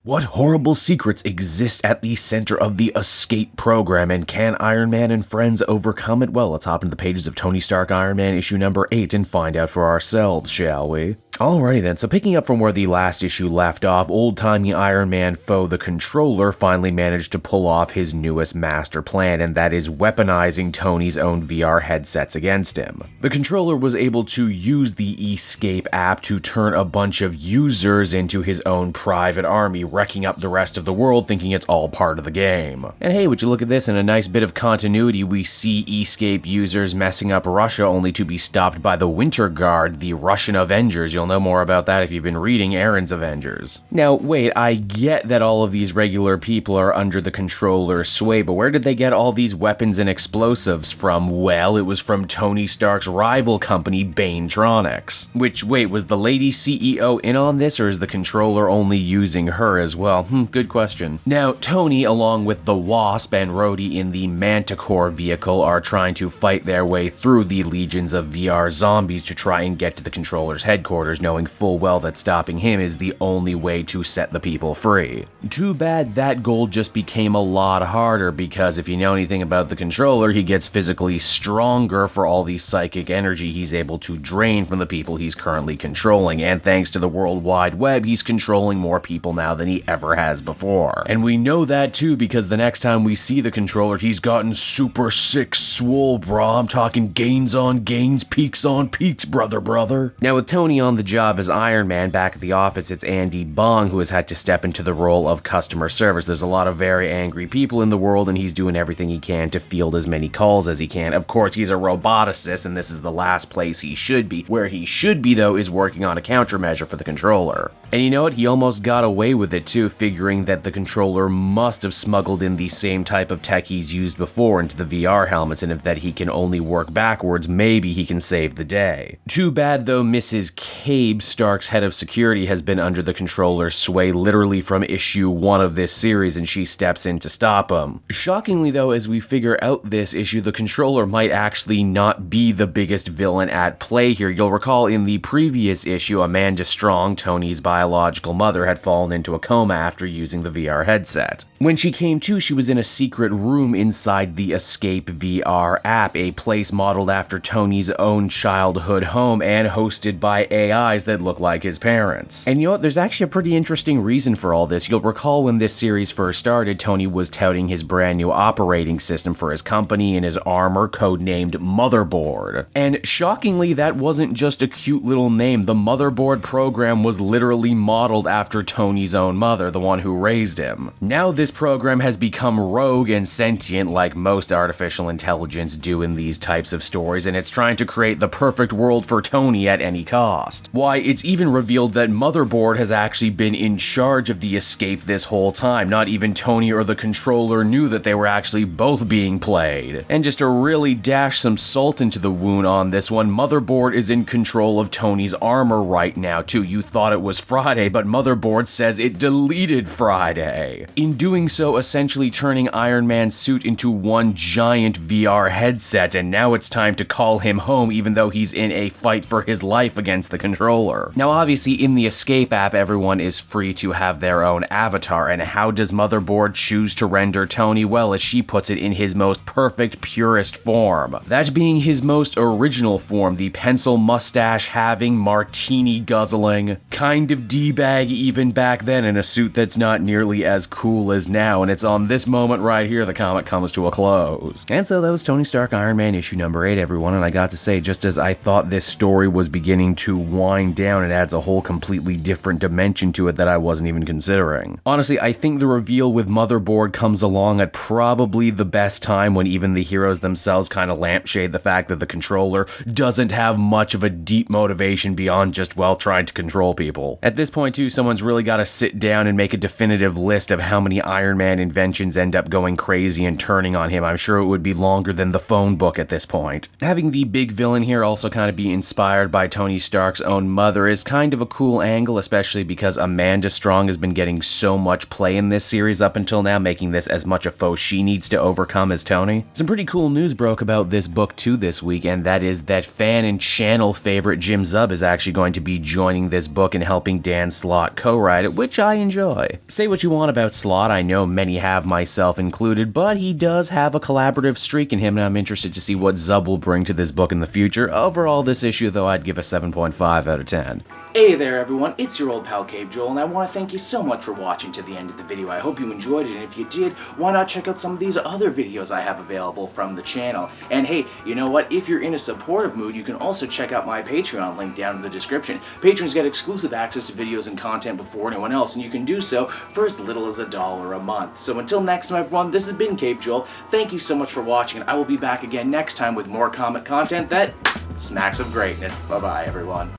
What horrible secrets exist at the center of the escape program, and can Iron Man and friends overcome it? Well, let's hop into the pages of Tony Stark Iron Man issue number 8 and find out for ourselves, shall we? Alrighty then, so picking up from where the last issue left off, old-timey Iron Man foe the Controller finally managed to pull off his newest master plan, and that is weaponizing Tony's own VR headsets against him. The Controller was able to use the Escape app to turn a bunch of users into his own private army, wrecking up the rest of the world thinking it's all part of the game. And hey, would you look at this, in a nice bit of continuity, we see Escape users messing up Russia only to be stopped by the Winter Guard, the Russian Avengers. You'll know more about that if you've been reading Aaron's Avengers. Now, wait, I get that all of these regular people are under the Controller's sway, but where did they get all these weapons and explosives from? Well, it was from Tony Stark's rival company, Banetronics. Which, wait, was the lady CEO in on this, or is the Controller only using her as well? Good question. Now, Tony, along with the Wasp and Rhodey in the Manticore vehicle, are trying to fight their way through the legions of VR zombies to try and get to the Controller's headquarters, knowing full well that stopping him is the only way to set the people free. Too bad that goal just became a lot harder, because if you know anything about the Controller, he gets physically stronger for all the psychic energy he's able to drain from the people he's currently controlling, and thanks to the World Wide Web, he's controlling more people now than he ever has before. And we know that too because the next time we see the Controller, he's gotten super sick swole, brah. I'm talking gains on gains, peaks on peaks, brother. Now with Tony on the job as Iron Man, back at the office, it's Andy Bong who has had to step into the role of customer service. There's a lot of very angry people in the world, and he's doing everything he can to field as many calls as he can. Of course, he's a roboticist, and this is the last place he should be. Where he should be, though, is working on a countermeasure for the Controller. And you know what? He almost got away with it, too, figuring that the Controller must have smuggled in the same type of tech he's used before into the VR helmets, and if that he can only work backwards, maybe he can save the day. Too bad, though, Mrs. Cabe, Stark's head of security, has been under the Controller's sway literally from issue 1 of this series, and she steps in to stop him. Shockingly, though, as we figure out this issue, the Controller might actually not be the biggest villain at play here. You'll recall in the previous issue, Amanda Strong, Tony's biological mother, had fallen into a coma after using the VR headset. When she came to, she was in a secret room inside the Escape VR app, a place modeled after Tony's own childhood home and hosted by AIs that look like his parents. And you know what? There's actually a pretty interesting reason for all this. You'll recall when this series first started, Tony was touting his brand new operating system for his company and his armor, codenamed Motherboard. And shockingly, that wasn't just a cute little name. The Motherboard program was literally modeled after Tony's own mother, the one who raised him. Now this program has become rogue and sentient like most artificial intelligence do in these types of stories, and it's trying to create the perfect world for Tony at any cost. Why, it's even revealed that Motherboard has actually been in charge of the Escape this whole time. Not even Tony or the Controller knew that they were actually both being played. And just to really dash some salt into the wound on this one, Motherboard is in control of Tony's armor right now too. You thought it was Friday, but Motherboard says it deleted Friday. In doing so, essentially turning Iron Man's suit into one giant VR headset, and now it's time to call him home even though he's in a fight for his life against the Controller. Now obviously in the Escape app, everyone is free to have their own avatar, and how does Motherboard choose to render Tony? Well, as she puts it, in his most perfect, purest form. That being his most original form, the pencil mustache having, martini guzzling, kind of D-bag even back then, in a suit that's not nearly as cool as now, and it's on this moment right here the comic comes to a close. And so that was Tony Stark Iron Man issue number 8, everyone, and I got to say, just as I thought this story was beginning to wind down, it adds a whole completely different dimension to it that I wasn't even considering. Honestly, I think the reveal with Motherboard comes along at probably the best time, when even the heroes themselves kind of lampshade the fact that the Controller doesn't have much of a deep motivation beyond just, well, trying to control people. At this point too, someone's really got to sit down and make a definitive list of how many Iron Man inventions end up going crazy and turning on him. I'm sure it would be longer than the phone book at this point. Having the big villain here also kind of be inspired by Tony Stark's own own mother is kind of a cool angle, especially because Amanda Strong has been getting so much play in this series up until now, making this as much a foe she needs to overcome as Tony. Some pretty cool news broke about this book too this week, and that is that fan and channel favorite Jim Zub is actually going to be joining this book and helping Dan Slott co-write it, which I enjoy. Say what you want about Slott, I know many have, myself included, but he does have a collaborative streak in him, and I'm interested to see what Zub will bring to this book in the future. Overall, this issue, though, I'd give a 7.5 out of 10. Hey there everyone, it's your old pal Cape Joel, and I want to thank you so much for watching to the end of the video. I hope you enjoyed it, and if you did, why not check out some of these other videos I have available from the channel. And hey, you know what, if you're in a supportive mood, you can also check out my Patreon link down in the description. Patrons get exclusive access to videos and content before anyone else, and you can do so for as little as $1 a month. So until next time everyone, this has been Cape Joel. Thank you so much for watching, and I will be back again next time with more comic content that smacks of greatness. Bye bye everyone.